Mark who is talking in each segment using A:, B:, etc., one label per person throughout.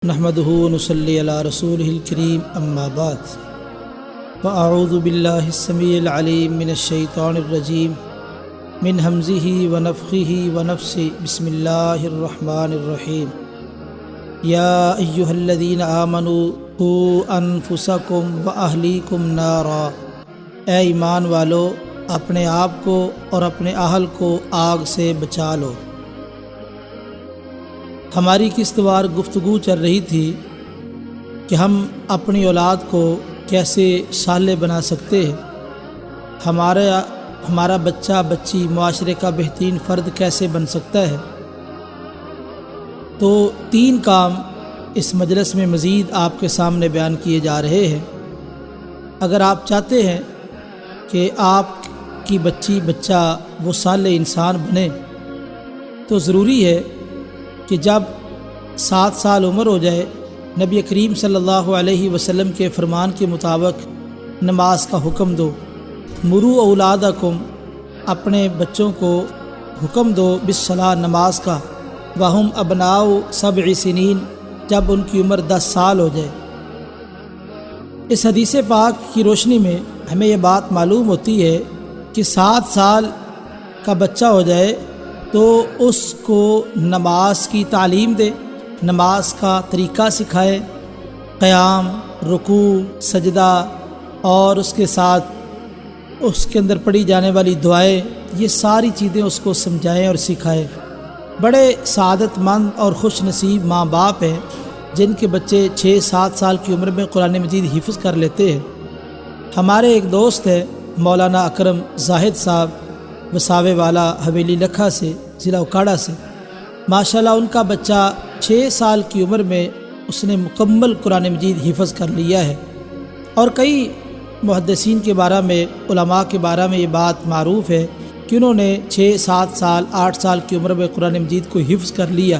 A: نحمده ونصلي على رسوله الكريم اما بعد فاعوذ بالله السميع العليم من الشيطان الرجيم من همزه ونفخه ونفثه بسم الله الرحمن الرحيم يا ايها الذين آمنوا قوا انفسكم واهليكم نارا، اے ایمان والو اپنے آپ کو اور اپنے اہل کو آگ سے بچا لو۔ ہماری قسطوار گفتگو چل رہی تھی کہ ہم اپنی اولاد کو کیسے صالح بنا سکتے ہیں، ہمارا بچہ بچی معاشرے کا بہترین فرد کیسے بن سکتا ہے۔ تو 3 کام اس مجلس میں مزید آپ کے سامنے بیان کیے جا رہے ہیں۔ اگر آپ چاہتے ہیں کہ آپ کی بچی بچہ وہ صالح انسان بنے تو ضروری ہے کہ جب 7 سال عمر ہو جائے، نبی کریم صلی اللہ علیہ وسلم کے فرمان کے مطابق نماز کا حکم دو۔ مرو اولادکم، اپنے بچوں کو حکم دو بالصلاۃ، نماز کا، وہم ابناء 7 سنین، جب ان کی عمر 10 سال ہو جائے۔ اس حدیث پاک کی روشنی میں ہمیں یہ بات معلوم ہوتی ہے کہ 7 سال کا بچہ ہو جائے تو اس کو نماز کی تعلیم دے، نماز کا طریقہ سکھائے، قیام، رکوع، سجدہ، اور اس کے ساتھ اس کے اندر پڑھی جانے والی دعائیں، یہ ساری چیزیں اس کو سمجھائیں اور سکھائیں۔ بڑے سعادت مند اور خوش نصیب ماں باپ ہیں جن کے بچے 6-7 سال کی عمر میں قرآن مجید حفظ کر لیتے ہیں۔ ہمارے ایک دوست ہے مولانا اکرم زاہد صاحب، وساوے والا، حویلی لکھا سے، ضلع اکاڑا سے، ماشاءاللہ ان کا بچہ 6 سال کی عمر میں اس نے مکمل قرآن مجید حفظ کر لیا ہے۔ اور کئی محدثین کے بارے میں، علماء کے بارے میں یہ بات معروف ہے کہ انہوں نے 6-7 سال 8 سال کی عمر میں قرآن مجید کو حفظ کر لیا۔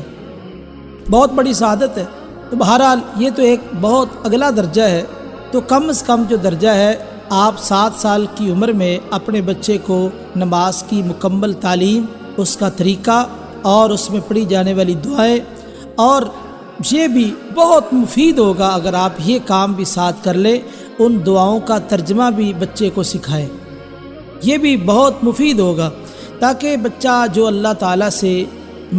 A: بہت بڑی سعادت ہے۔ تو بہرحال یہ تو ایک بہت اگلا درجہ ہے، تو کم از کم جو درجہ ہے، آپ 7 سال کی عمر میں اپنے بچے کو نماز کی مکمل تعلیم، اس کا طریقہ اور اس میں پڑھی جانے والی دعائیں، اور یہ بھی بہت مفید ہوگا اگر آپ یہ کام بھی ساتھ کر لیں، ان دعاؤں کا ترجمہ بھی بچے کو سکھائیں۔ یہ بھی بہت مفید ہوگا تاکہ بچہ جو اللہ تعالیٰ سے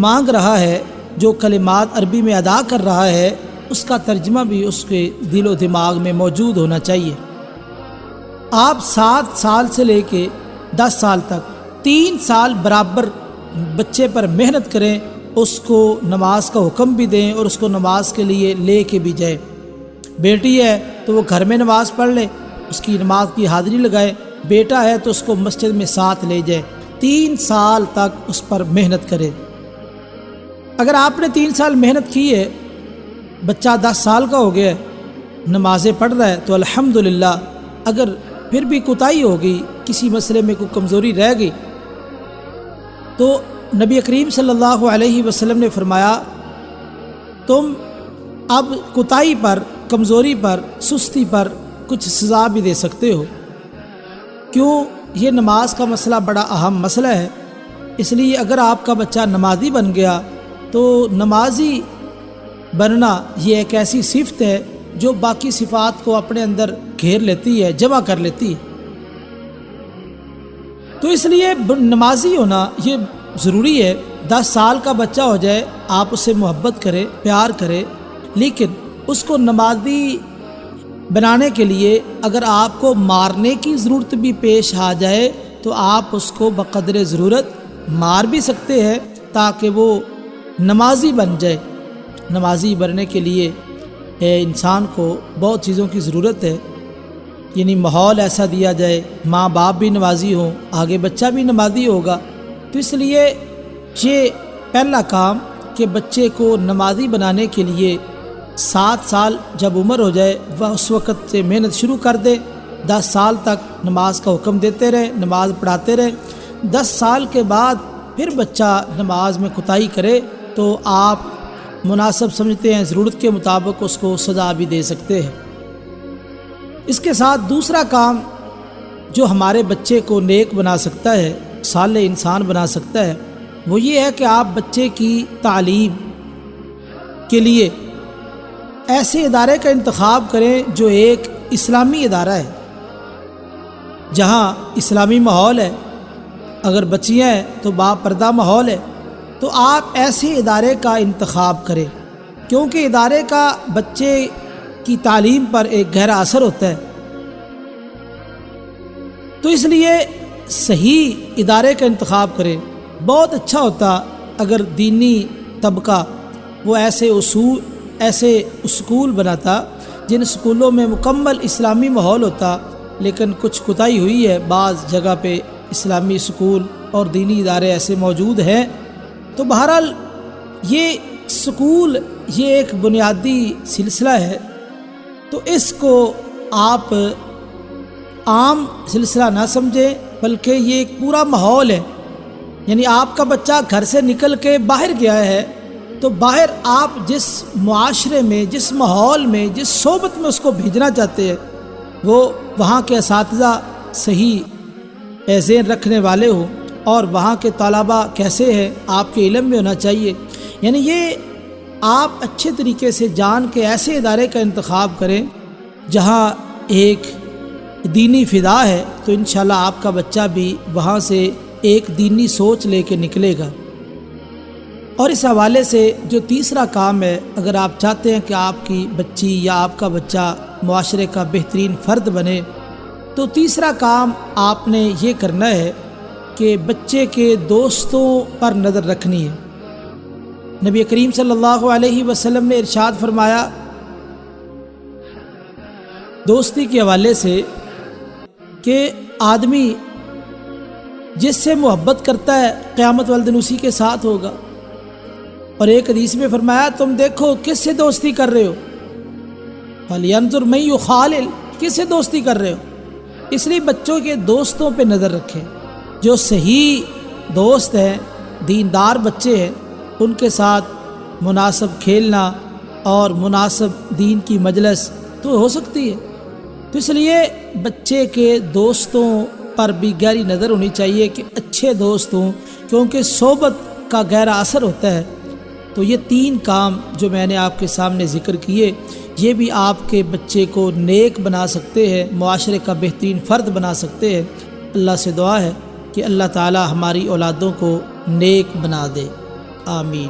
A: مانگ رہا ہے، جو کلمات عربی میں ادا کر رہا ہے، اس کا ترجمہ بھی اس کے دل و دماغ میں موجود ہونا چاہیے۔ آپ 7 سال سے لے کے 10 سال تک 3 سال برابر بچے پر محنت کریں، اس کو نماز کا حکم بھی دیں اور اس کو نماز کے لیے لے کے بھی جائیں۔ بیٹی ہے تو وہ گھر میں نماز پڑھ لے، اس کی نماز کی حاضری لگائے، بیٹا ہے تو اس کو مسجد میں ساتھ لے جائے۔ 3 سال تک اس پر محنت کرے۔ اگر آپ نے 3 سال محنت کی ہے، بچہ 10 سال کا ہو گیا ہے، نمازیں پڑھ رہا ہے، تو الحمدللہ۔ اگر پھر بھی کوتاہی ہو گئی، کسی مسئلے میں کوئی کمزوری رہ گئی، تو نبی کریم صلی اللہ علیہ وسلم نے فرمایا تم اب کوتاہی پر، کمزوری پر، سستی پر کچھ سزا بھی دے سکتے ہو۔ کیوں؟ یہ نماز کا مسئلہ بڑا اہم مسئلہ ہے، اس لیے اگر آپ کا بچہ نمازی بن گیا تو نمازی بننا یہ ایک ایسی صفت ہے جو باقی صفات کو اپنے اندر گھیر لیتی ہے، جمع کر لیتی ہے۔ تو اس لیے نمازی ہونا یہ ضروری ہے۔ 10 سال کا بچہ ہو جائے، آپ اسے محبت کریں، پیار کریں، لیکن اس کو نمازی بنانے کے لیے اگر آپ کو مارنے کی ضرورت بھی پیش آ جائے تو آپ اس کو بقدر ضرورت مار بھی سکتے ہیں تاکہ وہ نمازی بن جائے۔ نمازی بننے کے لیے انسان کو بہت چیزوں کی ضرورت ہے، یعنی ماحول ایسا دیا جائے، ماں باپ بھی نمازی ہوں، آگے بچہ بھی نمازی ہوگا۔ تو اس لیے یہ پہلا کام کہ بچے کو نمازی بنانے کے لیے 7 سال جب عمر ہو جائے، وہ اس وقت سے محنت شروع کر دے، 10 سال تک نماز کا حکم دیتے رہے، نماز پڑھاتے رہے۔ 10 سال کے بعد پھر بچہ نماز میں کوتاہی کرے تو آپ مناسب سمجھتے ہیں، ضرورت کے مطابق اس کو سزا بھی دے سکتے ہیں۔ اس کے ساتھ دوسرا کام جو ہمارے بچے کو نیک بنا سکتا ہے، صالح انسان بنا سکتا ہے، وہ یہ ہے کہ آپ بچے کی تعلیم کے لیے ایسے ادارے کا انتخاب کریں جو ایک اسلامی ادارہ ہے، جہاں اسلامی ماحول ہے، اگر بچیاں ہیں تو باپردہ ماحول ہے، تو آپ ایسے ادارے کا انتخاب کریں، کیونکہ ادارے کا بچے کی تعلیم پر ایک گہرا اثر ہوتا ہے۔ تو اس لیے صحیح ادارے کا انتخاب کریں۔ بہت اچھا ہوتا اگر دینی طبقہ وہ ایسے اسکول بناتا جن اسکولوں میں مکمل اسلامی ماحول ہوتا، لیکن کچھ کوتاہی ہوئی ہے، بعض جگہ پہ اسلامی اسکول اور دینی ادارے ایسے موجود ہیں۔ تو بہرحال یہ اسکول یہ ایک بنیادی سلسلہ ہے، تو اس کو آپ عام سلسلہ نہ سمجھیں، بلکہ یہ ایک پورا ماحول ہے۔ یعنی آپ کا بچہ گھر سے نکل کے باہر گیا ہے، تو باہر آپ جس معاشرے میں، جس ماحول میں، جس صحبت میں اس کو بھیجنا چاہتے ہیں، وہ وہاں کے اساتذہ صحیح ذہن رکھنے والے ہوں، اور وہاں کے طلباء کیسے ہیں آپ کے علم میں ہونا چاہیے۔ یعنی یہ آپ اچھے طریقے سے جان کے ایسے ادارے کا انتخاب کریں جہاں ایک دینی فضا ہے، تو انشاءاللہ آپ کا بچہ بھی وہاں سے ایک دینی سوچ لے کے نکلے گا۔ اور اس حوالے سے جو تیسرا کام ہے، اگر آپ چاہتے ہیں کہ آپ کی بچی یا آپ کا بچہ معاشرے کا بہترین فرد بنے، تو تیسرا کام آپ نے یہ کرنا ہے کہ بچے کے دوستوں پر نظر رکھنی ہے۔ نبی کریم صلی اللہ علیہ وسلم نے ارشاد فرمایا دوستی کے حوالے سے کہ آدمی جس سے محبت کرتا ہے قیامت والے دن اسی کے ساتھ ہوگا۔ اور ایک حدیث میں فرمایا تم دیکھو کس سے دوستی کر رہے ہو، فَلْيَنْظُرْ مَن يُخَالِلْ، کس سے دوستی کر رہے ہو۔ اس لیے بچوں کے دوستوں پہ نظر رکھیں، جو صحیح دوست ہیں، دیندار بچے ہیں، ان کے ساتھ مناسب کھیلنا اور مناسب دین کی مجلس تو ہو سکتی ہے۔ تو اس لیے بچے کے دوستوں پر بھی گہری نظر ہونی چاہیے کہ اچھے دوست ہوں، کیونکہ صحبت کا گہرا اثر ہوتا ہے۔ تو یہ تین کام جو میں نے آپ کے سامنے ذکر کیے، یہ بھی آپ کے بچے کو نیک بنا سکتے ہیں، معاشرے کا بہترین فرد بنا سکتے ہیں۔ اللہ سے دعا ہے کہ اللہ تعالی ہماری اولادوں کو نیک بنا دے، آمین۔